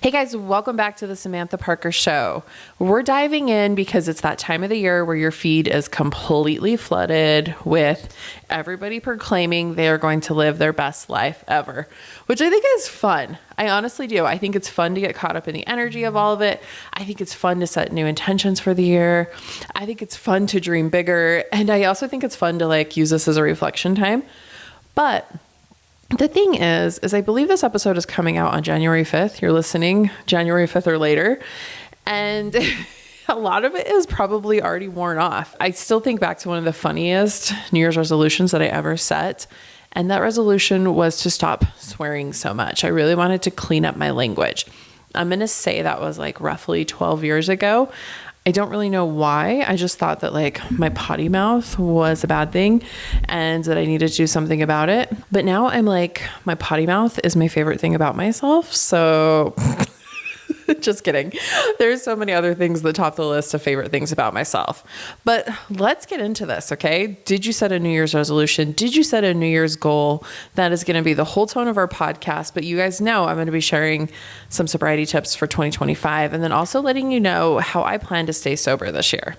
Hey guys, welcome back to the Samantha Parker Show. We're diving in because it's that time of the year where your feed is completely flooded with everybody proclaiming they are going to live their best life ever, which I think is fun. I honestly do. I think it's fun to get caught up in the energy of all of it. I think it's fun to set new intentions for the year. I think it's fun to dream bigger. And I also think it's fun to use this as a reflection time. But the thing is I believe this episode is coming out on January 5th. You're listening January 5th or later. And a lot of it is probably already worn off. I still think back to one of the funniest New Year's resolutions that I ever set. And that resolution was to stop swearing so much. I really wanted to clean up my language. I'm going to say that was roughly 12 years ago. I don't really know why. I just thought that my potty mouth was a bad thing and that I needed to do something about it. But now I'm my potty mouth is my favorite thing about myself. So just kidding. There's so many other things that top the list of favorite things about myself. But let's get into this, okay? Did you set a New Year's resolution? Did you set a New Year's goal? That is going to be the whole tone of our podcast. But you guys know I'm going to be sharing some sobriety tips for 2025 and then also letting you know how I plan to stay sober this year.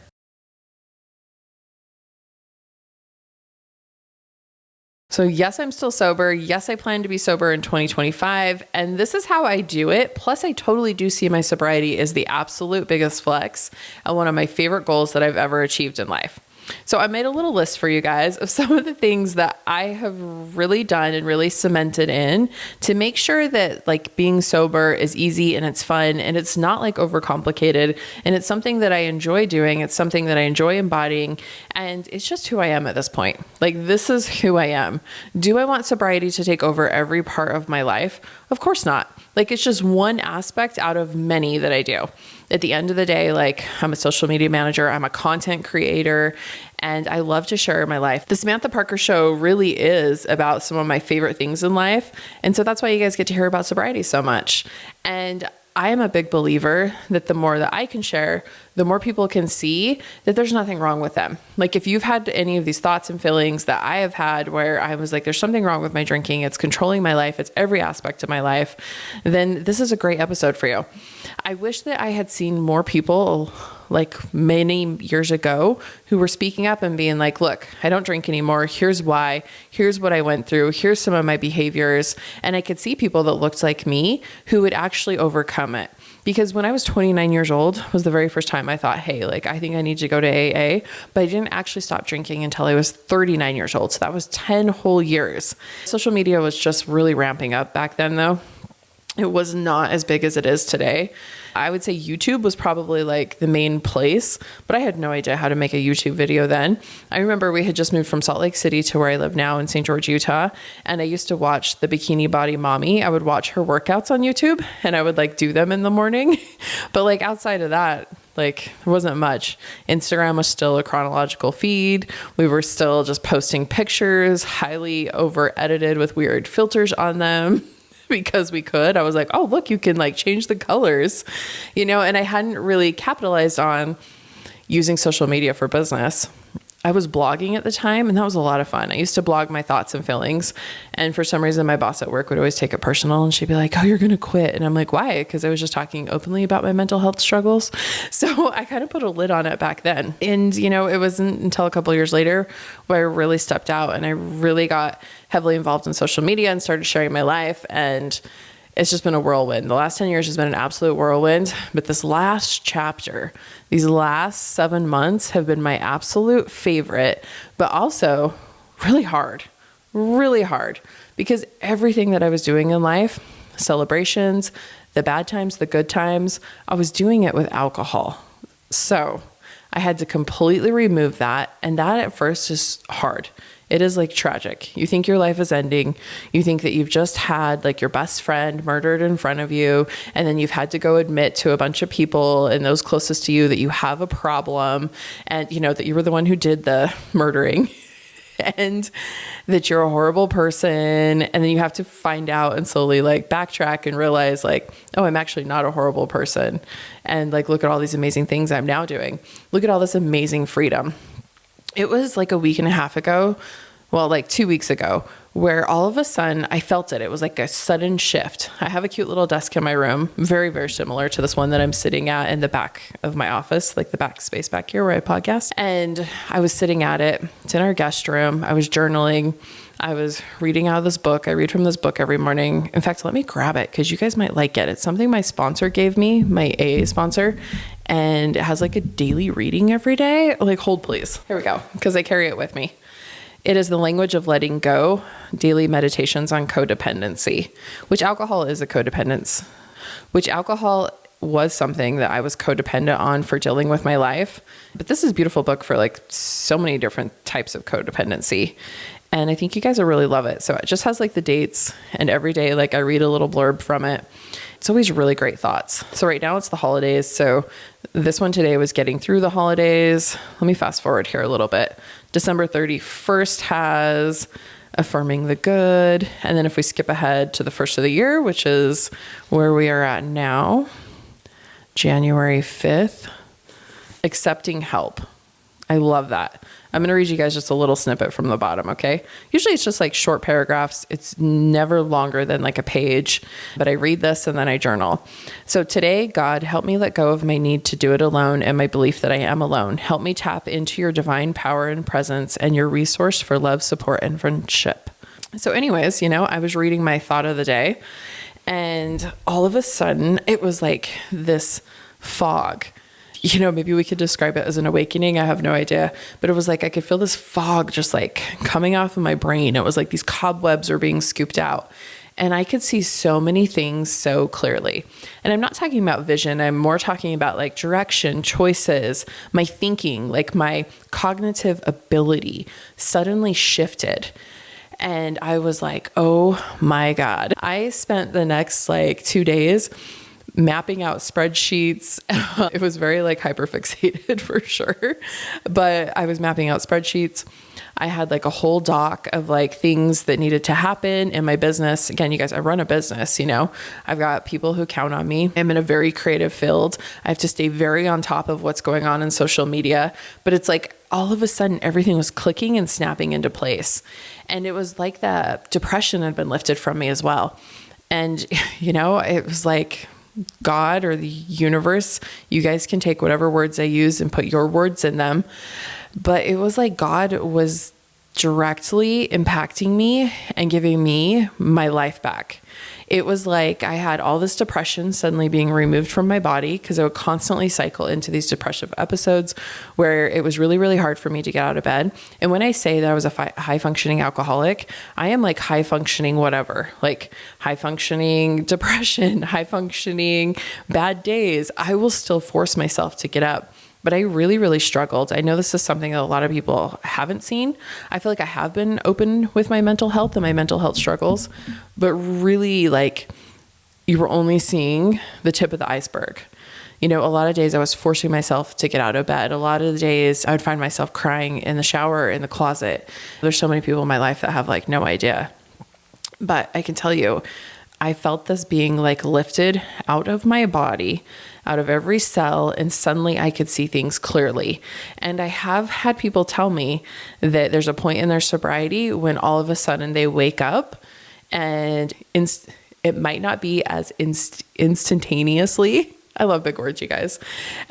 So yes, I'm still sober. Yes, I plan to be sober in 2025. And this is how I do it. Plus, I totally do see my sobriety as the absolute biggest flex and one of my favorite goals that I've ever achieved in life. So I made a little list for you guys of some of the things that I have really done and really cemented in to make sure that being sober is easy and it's fun and it's not overcomplicated and it's something that I enjoy doing. It's something that I enjoy embodying and it's just who I am at this point. This is who I am. Do I want sobriety to take over every part of my life? Of course not. It's just one aspect out of many that I do. At the end of the day, I'm a social media manager, I'm a content creator, and I love to share my life. The Samantha Parker Show really is about some of my favorite things in life. And so that's why you guys get to hear about sobriety so much. And I am a big believer that the more that I can share, the more people can see that there's nothing wrong with them. If you've had any of these thoughts and feelings that I have had where I was there's something wrong with my drinking, it's controlling my life, it's every aspect of my life, then this is a great episode for you. I wish that I had seen more people many years ago who were speaking up and being look, I don't drink anymore. Here's why. Here's what I went through. Here's some of my behaviors. And I could see people that looked like me who would actually overcome it. Because when I was 29 years old was the very first time I thought, hey, I think I need to go to AA, but I didn't actually stop drinking until I was 39 years old. So that was 10 whole years. Social media was just really ramping up back then though. It was not as big as it is today. I would say YouTube was probably the main place, but I had no idea how to make a YouTube video then. I remember we had just moved from Salt Lake City to where I live now in St. George, Utah. And I used to watch the Bikini Body Mommy. I would watch her workouts on YouTube and I would do them in the morning. But outside of that, there wasn't much. Instagram was still a chronological feed. We were still just posting pictures, highly over edited with weird filters on them. Because we could. I was oh, look, you can change the colors, and I hadn't really capitalized on using social media for business. I was blogging at the time and that was a lot of fun. I used to blog my thoughts and feelings. And for some reason, my boss at work would always take it personal and she'd be oh, you're going to quit. And I'm why? Because I was just talking openly about my mental health struggles. So I kind of put a lid on it back then. And, it wasn't until a couple of years later where I really stepped out and I really got heavily involved in social media and started sharing my life. And it's just been a whirlwind. The last 10 years has been an absolute whirlwind, but this last chapter, these last 7 months have been my absolute favorite, but also really hard because everything that I was doing in life, celebrations, the bad times, the good times, I was doing it with alcohol. So I had to completely remove that. And that at first is hard. It is tragic. You think your life is ending. You think that you've just had your best friend murdered in front of you. And then you've had to go admit to a bunch of people and those closest to you that you have a problem and that you were the one who did the murdering and that you're a horrible person. And then you have to find out and slowly backtrack and realize oh, I'm actually not a horrible person. And look at all these amazing things I'm now doing. Look at all this amazing freedom. It was a week and a half ago, well, 2 weeks ago, where all of a sudden I felt it. It was like a sudden shift. I have a cute little desk in my room, very, very similar to this one that I'm sitting at in the back of my office, like the back space back here where I podcast. And I was sitting at it. It's in our guest room. I was journaling. I was reading out of this book. I read from this book every morning. In fact, let me grab it because you guys might like it. It's something my sponsor gave me, my AA sponsor, and it has like a daily reading every day. Like, hold please. Here we go, because I carry it with me. It is The Language of Letting Go, Daily Meditations on Codependency, which alcohol is a codependence, which alcohol was something that I was codependent on for dealing with my life. But this is a beautiful book for like so many different types of codependency. And I think you guys will really love it. So it just has like the dates, and every day, like I read a little blurb from it. It's always really great thoughts. So right now it's the holidays. So this one today was getting through the holidays. Let me fast forward here a little bit. December 31st has affirming the good. And then if we skip ahead to the first of the year, which is where we are at now, January 5th, accepting help. I love that. I'm going to read you guys just a little snippet from the bottom, okay? Usually it's just like short paragraphs. It's never longer than like a page, but I read this and then I journal. So today, God, help me let go of my need to do it alone and my belief that I am alone. Help me tap into your divine power and presence and your resource for love, support, and friendship. So anyways, I was reading my thought of the day, and all of a sudden it was like this fog. Maybe we could describe it as an awakening. I have no idea. But it was like I could feel this fog just like coming off of my brain. It was like these cobwebs are being scooped out. And I could see so many things so clearly. And I'm not talking about vision. I'm more talking about like direction, choices, my thinking, like my cognitive ability suddenly shifted. And I was like, oh my God. I spent the next like 2 days mapping out spreadsheets. It was very like hyperfixated for sure, but I was mapping out spreadsheets. I had like a whole doc of like things that needed to happen in my business. Again, you guys, I run a business, I've got people who count on me. I'm in a very creative field. I have to stay very on top of what's going on in social media, but it's like all of a sudden everything was clicking and snapping into place. And it was like the depression had been lifted from me as well. And, it was like, God or the universe, you guys can take whatever words I use and put your words in them. But it was like God was directly impacting me and giving me my life back. It was like I had all this depression suddenly being removed from my body because I would constantly cycle into these depressive episodes where it was really, really hard for me to get out of bed. And when I say that I was a high functioning alcoholic, I am like high functioning whatever, like high functioning depression, high functioning bad days. I will still force myself to get up. But I really, really struggled. I know this is something that a lot of people haven't seen. I feel like I have been open with my mental health and my mental health struggles, but really like you were only seeing the tip of the iceberg. A lot of days I was forcing myself to get out of bed. A lot of the days I would find myself crying in the shower, in the closet. There's so many people in my life that have like no idea. But I can tell you, I felt this being like lifted out of my body, out of every cell, and suddenly I could see things clearly. And I have had people tell me that there's a point in their sobriety when all of a sudden they wake up and it might not be as instantaneously, I love big words, you guys,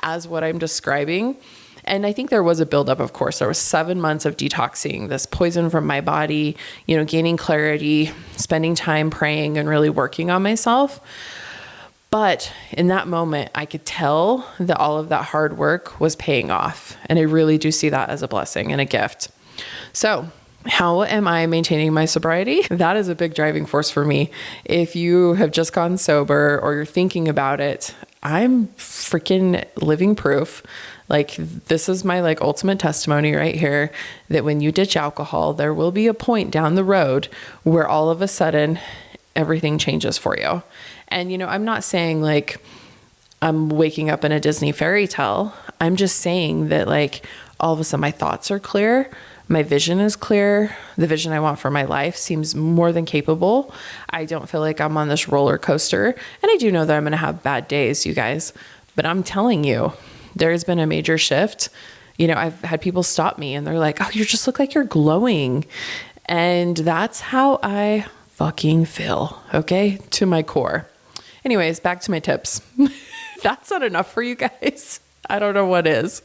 as what I'm describing. And I think there was a buildup, of course. There was 7 months of detoxing this poison from my body, gaining clarity, spending time praying and really working on myself. But in that moment, I could tell that all of that hard work was paying off. And I really do see that as a blessing and a gift. So how am I maintaining my sobriety? That is a big driving force for me. If you have just gone sober or you're thinking about it, I'm freaking living proof. Like this is my like ultimate testimony right here that when you ditch alcohol, there will be a point down the road where all of a sudden everything changes for you. And, I'm not saying like I'm waking up in a Disney fairy tale. I'm just saying that like all of a sudden my thoughts are clear. My vision is clear. The vision I want for my life seems more than capable. I don't feel like I'm on this roller coaster. And I do know that I'm going to have bad days, you guys. But I'm telling you, there's been a major shift. I've had people stop me and they're like, oh, you just look like you're glowing. And that's how I fucking feel, okay? To my core. Anyways, back to my tips. That's not enough for you guys. I don't know what is.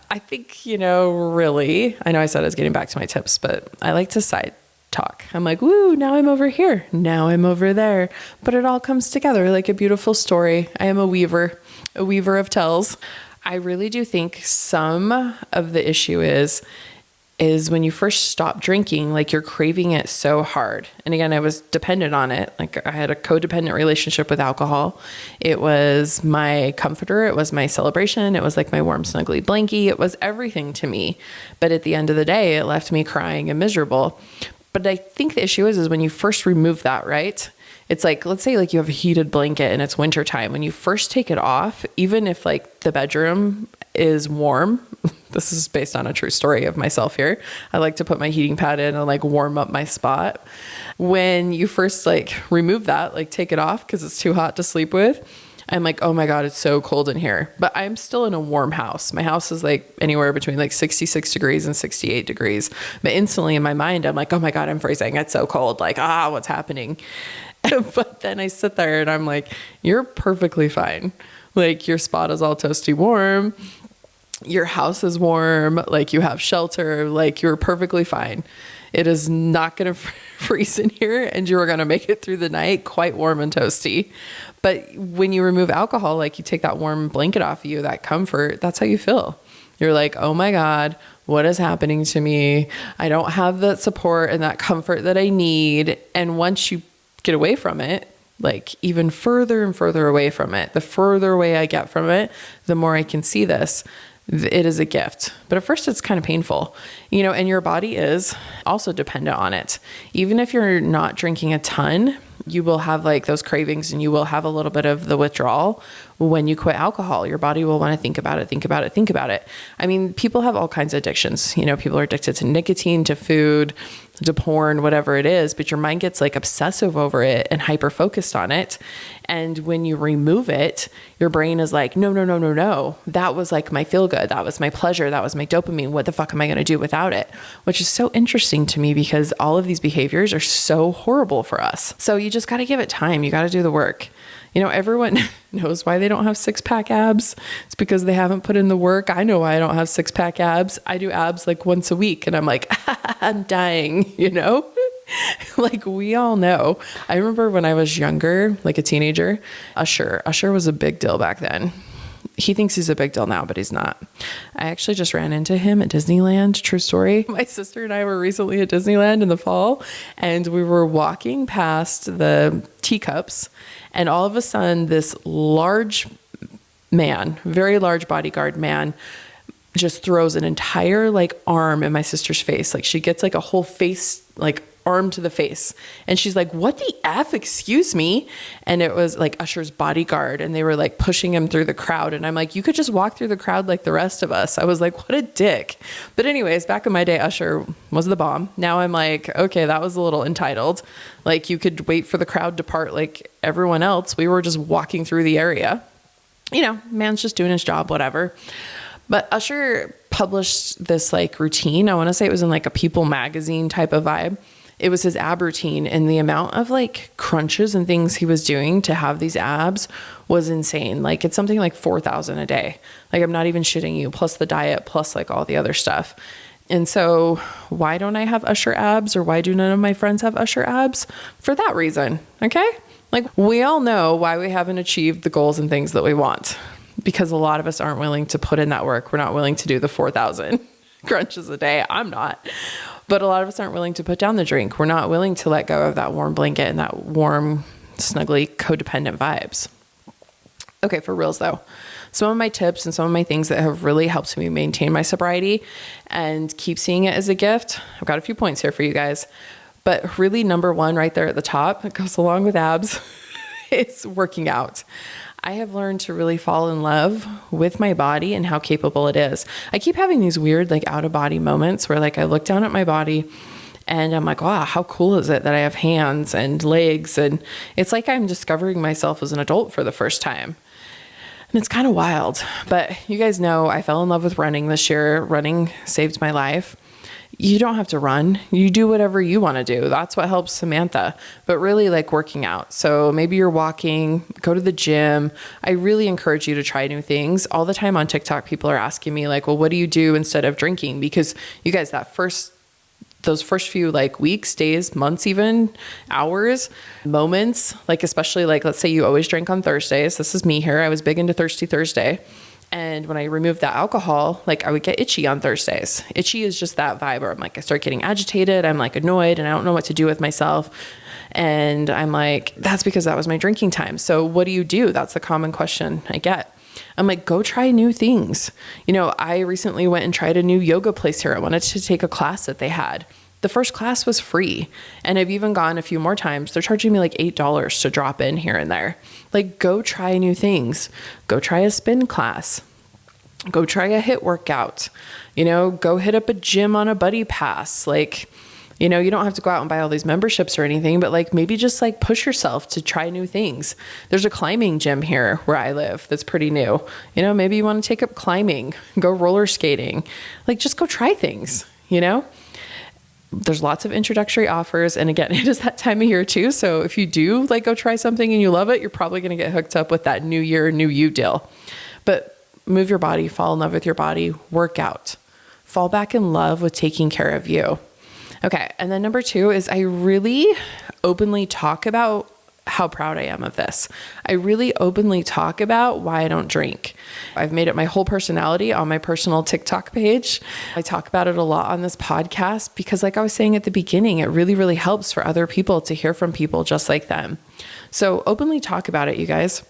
I think, really, I know I said I was getting back to my tips, but I like to side talk. I'm like, woo, now I'm over here. Now I'm over there. But it all comes together like a beautiful story. I am a weaver of tells. I really do think some of the issue is when you first stop drinking, like you're craving it so hard. And again, I was dependent on it. Like I had a codependent relationship with alcohol. It was my comforter. It was my celebration. It was like my warm, snuggly blankie. It was everything to me. But at the end of the day, it left me crying and miserable. But I think the issue is when you first remove that, right? It's like, let's say like you have a heated blanket and it's wintertime. When you first take it off, even if like the bedroom is warm, this is based on a true story of myself here. I like to put my heating pad in and like warm up my spot. When you first like remove that, like take it off because it's too hot to sleep with, I'm like, oh my God, it's so cold in here. But I'm still in a warm house. My house is like anywhere between like 66 degrees and 68 degrees. But instantly in my mind, I'm like, oh my God, I'm freezing. It's so cold. Like, what's happening? But then I sit there and I'm like, you're perfectly fine. Like your spot is all toasty warm. Your house is warm, like you have shelter, like you're perfectly fine. It is not going to freeze in here and you are going to make it through the night quite warm and toasty. But when you remove alcohol, like you take that warm blanket off of you, that comfort, that's how you feel. You're like, oh my God, what is happening to me? I don't have that support and that comfort that I need. And once you get away from it, like even further and further away from it, the further away I get from it, the more I can see this. It is a gift. But at first it's kind of painful, and your body is also dependent on it. Even if you're not drinking a ton, you will have like those cravings and you will have a little bit of the withdrawal when you quit alcohol. Your body will want to think about it. I mean, people have all kinds of addictions. People are addicted to nicotine, to food, to porn, whatever it is, but your mind gets like obsessive over it and hyper focused on it. And when you remove it, your brain is like, no. That was like my feel good. That was my pleasure. That was my dopamine. What the fuck am I going to do without it? Which is so interesting to me because all of these behaviors are so horrible for us. So you just got to give it time. You got to do the work. Everyone knows why they don't have 6-pack abs. It's because they haven't put in the work. I know why I don't have 6-pack abs. I do abs like once a week and I'm like, I'm dying, Like we all know. I remember when I was younger, like a teenager, Usher was a big deal back then. He thinks he's a big deal now, but he's not. I actually just ran into him at Disneyland. True story. My sister and I were recently at Disneyland in the fall and we were walking past the teacups and all of a sudden this large man, very large bodyguard man, just throws an entire like arm in my sister's face. Like she gets like a whole face, like arm to the face. And she's like, what the F, excuse me? And it was like Usher's bodyguard and they were like pushing him through the crowd. And I'm like, you could just walk through the crowd like the rest of us. I was like, what a dick. But anyways, back in my day, Usher was the bomb. Now I'm like, okay, that was a little entitled. Like you could wait for the crowd to part like everyone else. We were just walking through the area. Man's just doing his job, whatever. But Usher published this like routine. I want to say it was in like a People magazine type of vibe. It was his ab routine and the amount of like crunches and things he was doing to have these abs was insane. Like it's something like 4,000 a day. Like I'm not even shitting you, plus the diet, plus like all the other stuff. And so why don't I have Usher abs or why do none of my friends have Usher abs? For that reason. Okay. Like we all know why we haven't achieved the goals and things that we want because a lot of us aren't willing to put in that work. We're not willing to do the 4,000 crunches a day. I'm not. But a lot of us aren't willing to put down the drink. We're not willing to let go of that warm blanket and that warm, snuggly, codependent vibes. Okay, for reals though. Some of my tips and some of my things that have really helped me maintain my sobriety and keep seeing it as a gift. I've got a few points here for you guys. But really number one right there at the top, it goes along with abs, it's working out. I have learned to really fall in love with my body and how capable it is. I keep having these weird like out of body moments where like I look down at my body and I'm like, wow, how cool is it that I have hands and legs? And it's like I'm discovering myself as an adult for the first time. And it's kind of wild, but you guys know I fell in love with running this year. Running saved my life. You don't have to run. You do whatever you want to do. That's what helps Samantha, but really like working out. So maybe you're walking, go to the gym. I really encourage you to try new things. All the time on TikTok, people are asking me like, well, what do you do instead of drinking? Because you guys, those first few like weeks, days, months, even hours, moments, like especially like, let's say you always drink on Thursdays. This is me here. I was big into Thirsty Thursday. And when I removed that alcohol, like I would get itchy on Thursdays. Itchy is just that vibe where I'm like, I start getting agitated. I'm like annoyed and I don't know what to do with myself. And I'm like, that's because that was my drinking time. So what do you do? That's the common question I get. I'm like, go try new things. I recently went and tried a new yoga place here. I wanted to take a class that they had. The first class was free. And I've even gone a few more times. They're charging me like $8 to drop in here and there. Like, go try new things. Go try a spin class. Go try a HIIT workout. Go hit up a gym on a buddy pass. Like, you don't have to go out and buy all these memberships or anything, but like maybe just like push yourself to try new things. There's a climbing gym here where I live that's pretty new. Maybe you want to take up climbing, go roller skating, like just go try things, There's lots of introductory offers. And again, it is that time of year too. So if you do like go try something and you love it, you're probably going to get hooked up with that new year, new you deal. But move your body, fall in love with your body, work out, fall back in love with taking care of you. Okay. And then number 2 is I really openly talk about how proud I am of this. I really openly talk about why I don't drink. I've made it my whole personality on my personal TikTok page. I talk about it a lot on this podcast because like I was saying at the beginning, it really, really helps for other people to hear from people just like them. So openly talk about it, you guys.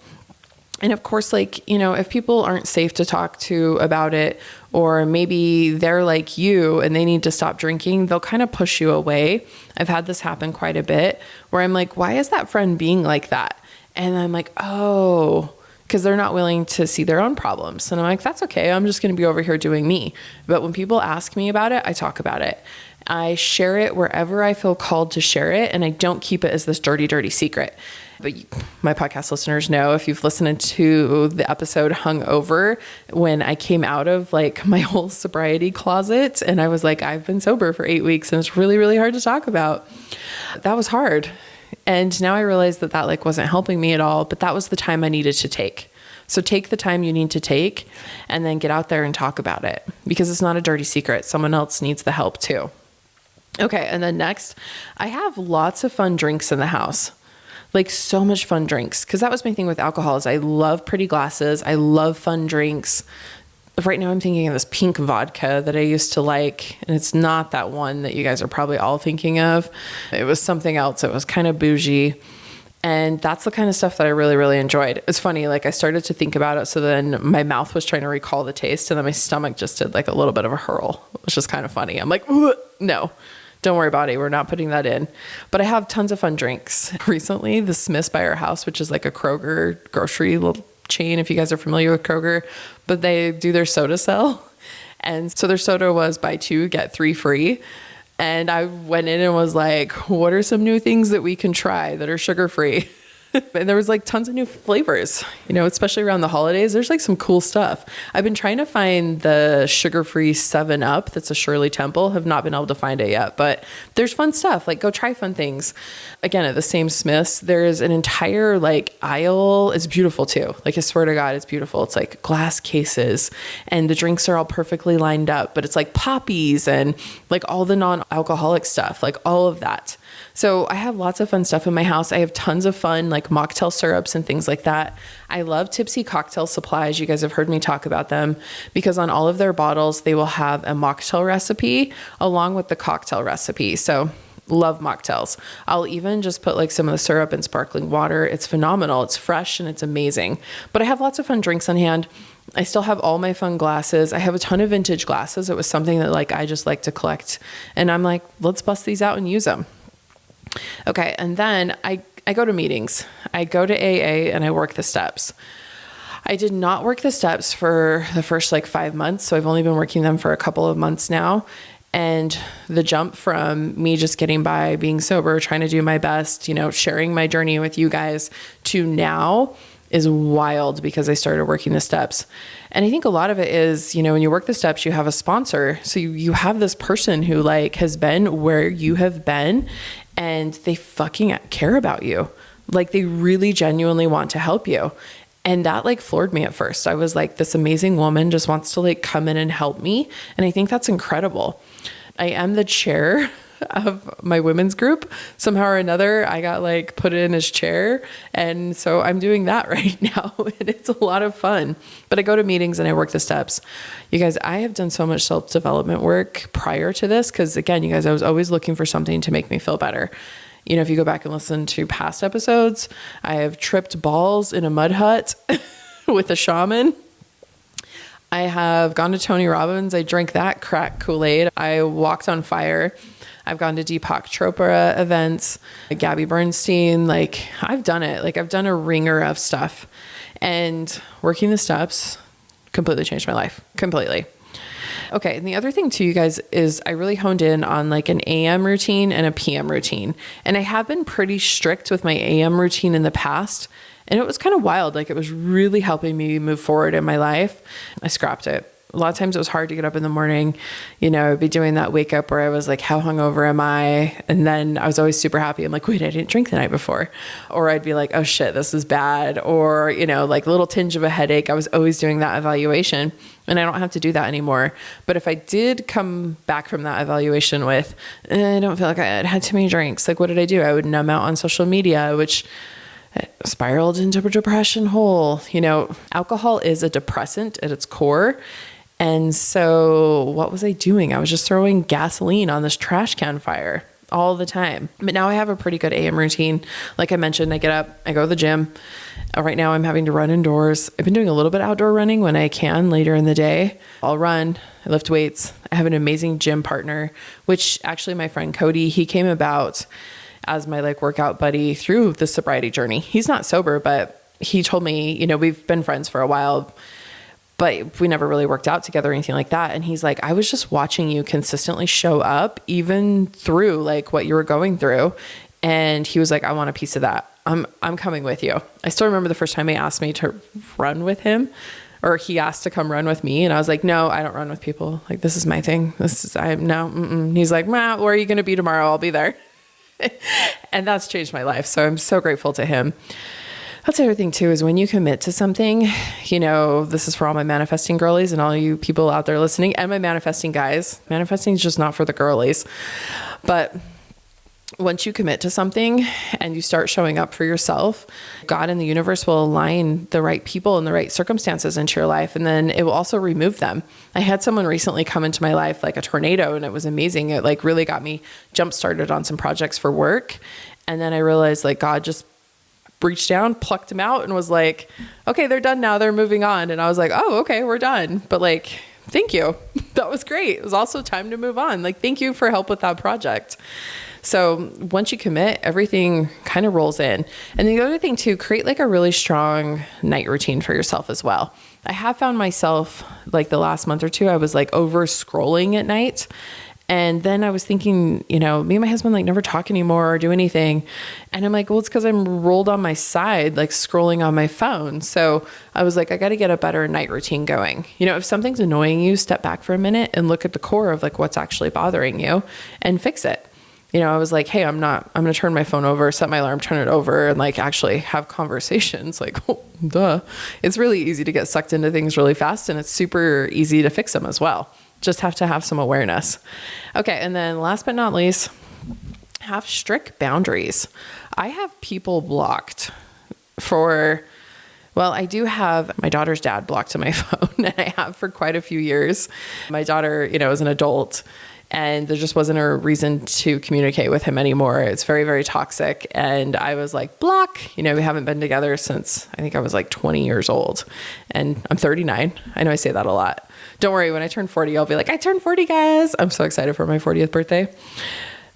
And of course, like, if people aren't safe to talk to about it, or maybe they're like you and they need to stop drinking, they'll kind of push you away. I've had this happen quite a bit where I'm like, why is that friend being like that? And I'm like, oh, because they're not willing to see their own problems. And I'm like, that's okay. I'm just going to be over here doing me. But when people ask me about it, I talk about it. I share it wherever I feel called to share it. And I don't keep it as this dirty, dirty secret. But my podcast listeners know, if you've listened to the episode Hungover, when I came out of like my whole sobriety closet and I was like, I've been sober for 8 weeks and it's really, really hard to talk about. That was hard. And now I realize that like wasn't helping me at all, but that was the time I needed to take. So take the time you need to take and then get out there and talk about it because it's not a dirty secret. Someone else needs the help too. Okay. And then next, I have lots of fun drinks in the house. Like so much fun drinks. Cause that was my thing with alcohol is I love pretty glasses. I love fun drinks. Right now I'm thinking of this pink vodka that I used to like, and it's not that one that you guys are probably all thinking of. It was something else. It was kind of bougie. And that's the kind of stuff that I really, really enjoyed. It's funny. Like I started to think about it. So then my mouth was trying to recall the taste and then my stomach just did like a little bit of a hurl, which is kind of funny. I'm like, no. Don't worry about it. We're not putting that in. But I have tons of fun drinks. Recently, the Smith's by our house, which is like a Kroger grocery little chain, if you guys are familiar with Kroger, but they do their soda sell. And so their soda was buy 2, get 3 free. And I went in and was like, what are some new things that we can try that are sugar-free? And there was like tons of new flavors, especially around the holidays. There's like some cool stuff. I've been trying to find the sugar-free 7-Up. That's a Shirley Temple. Have not been able to find it yet, but there's fun stuff. Like go try fun things. Again, at the same Smith's, there's an entire like aisle. It's beautiful too. Like I swear to God, it's beautiful. It's like glass cases and the drinks are all perfectly lined up, but it's like poppies and like all the non-alcoholic stuff, like all of that. So I have lots of fun stuff in my house. I have tons of fun like mocktail syrups and things like that. I love Tipsy Cocktail Supplies. You guys have heard me talk about them because on all of their bottles, they will have a mocktail recipe along with the cocktail recipe. So love mocktails. I'll even just put like some of the syrup in sparkling water. It's phenomenal. It's fresh and it's amazing. But I have lots of fun drinks on hand. I still have all my fun glasses. I have a ton of vintage glasses. It was something that like I just like to collect. And I'm like, let's bust these out and use them. Okay. And then I go to meetings. I go to AA and I work the steps. I did not work the steps for the first like 5 months. So I've only been working them for a couple of months now. And the jump from me just getting by, being sober, trying to do my best, sharing my journey with you guys to now is wild because I started working the steps. And I think a lot of it is, when you work the steps, you have a sponsor. So you have this person who like has been where you have been and they fucking care about you. Like they really genuinely want to help you. And that like floored me at first. I was like, this amazing woman just wants to like come in and help me. And I think that's incredible. I am the chair of my women's group. Somehow or another, I got like put in as chair. And so I'm doing that right now. And it's a lot of fun. But I go to meetings and I work the steps. You guys, I have done so much self-development work prior to this. Cause again, you guys, I was always looking for something to make me feel better. If you go back and listen to past episodes, I have tripped balls in a mud hut with a shaman. I have gone to Tony Robbins. I drank that crack Kool-Aid. I walked on fire. I've gone to Deepak Chopra events, Gabby Bernstein. Like I've done it. Like I've done a ringer of stuff, and working the steps completely changed my life. Completely. Okay. And the other thing too, you guys, is I really honed in on like an AM routine and a PM routine. And I have been pretty strict with my AM routine in the past. And it was kind of wild. Like it was really helping me move forward in my life. I scrapped it. A lot of times it was hard to get up in the morning. I'd be doing that wake up where I was like, how hungover am I? And then I was always super happy. I'm like, wait, I didn't drink the night before. Or I'd be like, oh shit, this is bad. Or, like a little tinge of a headache. I was always doing that evaluation, and I don't have to do that anymore. But if I did come back from that evaluation with, I don't feel like I had too many drinks. Like, what did I do? I would numb out on social media, which spiraled into a depression hole. Alcohol is a depressant at its core. And so what was I doing? I was just throwing gasoline on this trash can fire all the time. But now I have a pretty good AM routine. Like I mentioned, I get up, I go to the gym. Right now I'm having to run indoors. I've been doing a little bit outdoor running when I can later in the day. I'll run, I lift weights. I have an amazing gym partner, which actually my friend Cody, he came about as my like workout buddy through the sobriety journey. He's not sober, but he told me, we've been friends for a while, but we never really worked out together or anything like that. And he's like, I was just watching you consistently show up even through like what you were going through. And he was like, I want a piece of that. I'm coming with you. I still remember the first time he asked me to run with him, or he asked to come run with me. And I was like, no, I don't run with people. Like, this is my thing. He's like, where are you going to be tomorrow? I'll be there. And that's changed my life. So I'm so grateful to him. That's the other thing too, is when you commit to something, this is for all my manifesting girlies and all you people out there listening, and my manifesting guys. Manifesting is just not for the girlies. But once you commit to something and you start showing up for yourself, God and the universe will align the right people and the right circumstances into your life. And then it will also remove them. I had someone recently come into my life like a tornado, and it was amazing. It like really got me jump started on some projects for work. And then I realized like God just reached down, plucked them out, and was like, okay, they're done now. They're moving on. And I was like, oh, okay, we're done. But like, thank you. That was great. It was also time to move on. Like, thank you for help with that project. So once you commit, everything kind of rolls in. And the other thing too, create like a really strong night routine for yourself as well. I have found myself like the last month or two, I was like over scrolling at night. And then I was thinking, me and my husband like never talk anymore or do anything. And I'm like, well, it's because I'm rolled on my side, like scrolling on my phone. So I was like, I got to get a better night routine going. If something's annoying you, step back for a minute and look at the core of like what's actually bothering you and fix it. I was like, hey, I'm going to turn my phone over, set my alarm, turn it over, and like actually have conversations. Like, oh, duh. It's really easy to get sucked into things really fast, and it's super easy to fix them as well. Just have to have some awareness. Okay. And then last but not least, have strict boundaries. I have people blocked I do have my daughter's dad blocked to my phone, and I have for quite a few years. My daughter, is an adult, and there just wasn't a reason to communicate with him anymore. It's very, very toxic. And I was like, block. We haven't been together since I think I was like 20 years old, and I'm 39. I know I say that a lot. Don't worry, when I turn 40, I'll be like, I turned 40, guys. I'm so excited for my 40th birthday.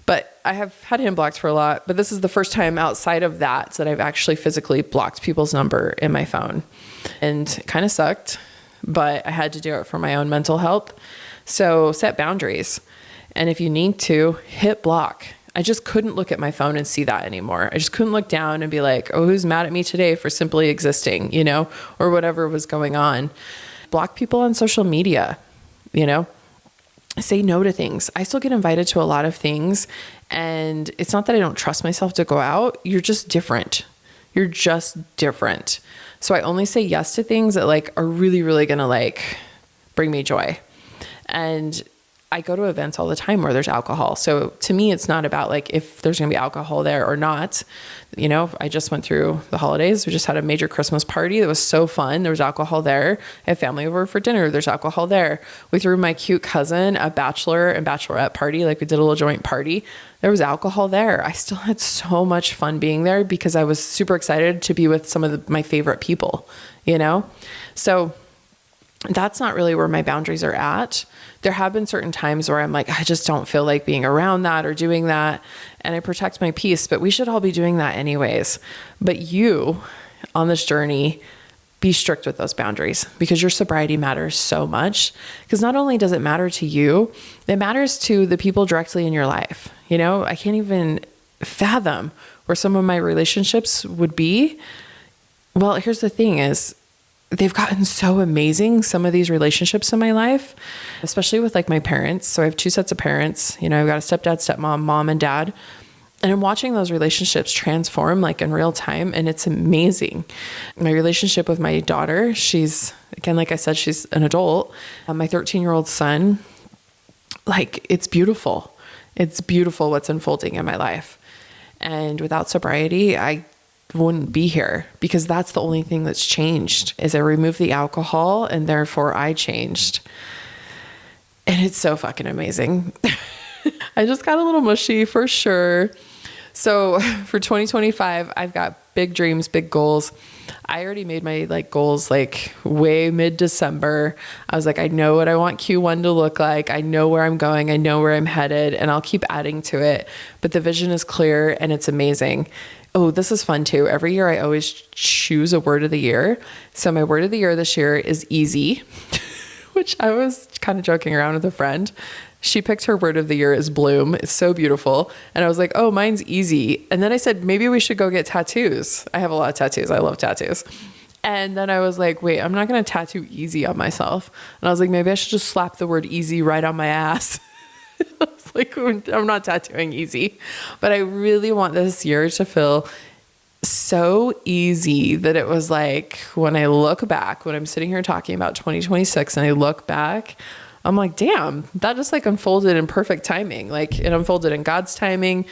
But I have had him blocked for a lot. But this is the first time outside of that I've actually physically blocked people's number in my phone. And it kind of sucked, but I had to do it for my own mental health. So set boundaries. And if you need to, hit block. I just couldn't look at my phone and see that anymore. I just couldn't look down and be like, oh, who's mad at me today for simply existing, or whatever was going on. Block people on social media, say no to things. I still get invited to a lot of things, and it's not that I don't trust myself to go out. You're just different. You're just different. So I only say yes to things that are really, really going to bring me joy. And I go to events all the time where there's alcohol. So to me, it's not about if there's going to be alcohol there or not. I just went through the holidays. We just had a major Christmas party. That was so fun. There was alcohol there. I had family over for dinner. There's alcohol there. We threw my cute cousin a bachelor and bachelorette party. We did a little joint party. There was alcohol there. I still had so much fun being there because I was super excited to be with some of my favorite people, So that's not really where my boundaries are at. There have been certain times where I'm I just don't feel like being around that or doing that. And I protect my peace, but we should all be doing that anyways. But you on this journey, be strict with those boundaries because your sobriety matters so much. Because not only does it matter to you, it matters to the people directly in your life. I can't even fathom where some of my relationships would be. Well, here's the thing is, they've gotten so amazing, some of these relationships in my life, especially with my parents. So I have two sets of parents. I've got a stepdad, stepmom, mom, and dad. And I'm watching those relationships transform in real time. And it's amazing. My relationship with my daughter, she's, again, like I said, she's an adult. My 13-year-old son, it's beautiful. It's beautiful what's unfolding in my life. And without sobriety, I wouldn't be here because that's the only thing that's changed is I removed the alcohol and therefore I changed. And it's so fucking amazing. I just got a little mushy for sure. So for 2025, I've got big dreams, big goals. I already made my goals way mid-December. I was I know what I want Q1 to look like. I know where I'm going. I know where I'm headed, and I'll keep adding to it. But the vision is clear and it's amazing. Oh, this is fun too. Every year I always choose a word of the year. So my word of the year this year is easy, which I was kind of joking around with a friend. She picked her word of the year as bloom. It's so beautiful. And I was like, oh, mine's easy. And then I said, maybe we should go get tattoos. I have a lot of tattoos. I love tattoos. And then I was like, wait, I'm not going to tattoo easy on myself. And I was like, maybe I should just slap the word easy right on my ass. I was I'm not tattooing easy, but I really want this year to feel so easy that it was when I look back, when I'm sitting here talking about 2026 and I look back, I'm damn, that just unfolded in perfect timing. It unfolded in God's timing.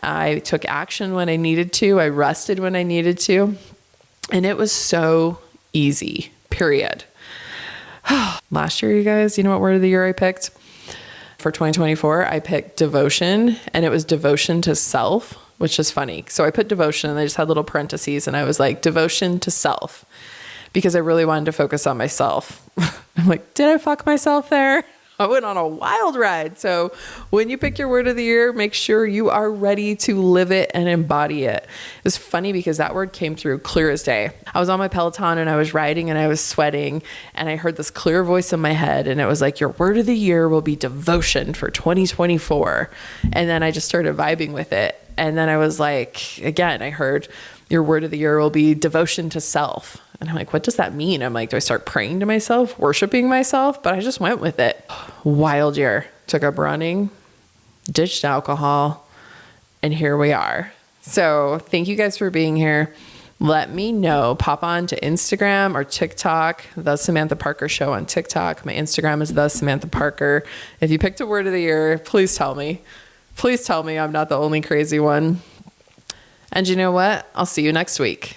I took action when I needed to. I rested when I needed to. And it was so easy, period. Last year, you guys, you know what word of the year I picked? For 2024, I picked devotion, and it was devotion to self, which is funny. So I put devotion and I just had little parentheses and I was devotion to self because I really wanted to focus on myself. I'm did I fuck myself there? I went on a wild ride. So when you pick your word of the year, make sure you are ready to live it and embody it. It was funny because that word came through clear as day. I was on my Peloton and I was riding and I was sweating and I heard this clear voice in my head and it was your word of the year will be devotion for 2024. And then I just started vibing with it. And then I was again, I heard your word of the year will be devotion to self. And I'm what does that mean? I'm do I start praying to myself, worshiping myself? But I just went with it. Wild year. Took up running, ditched alcohol, and here we are. So thank you guys for being here. Let me know. Pop on to Instagram or TikTok, The Samantha Parker Show on TikTok. My Instagram is The Samantha Parker. If you picked a word of the year, please tell me. Please tell me I'm not the only crazy one. And you know what? I'll see you next week.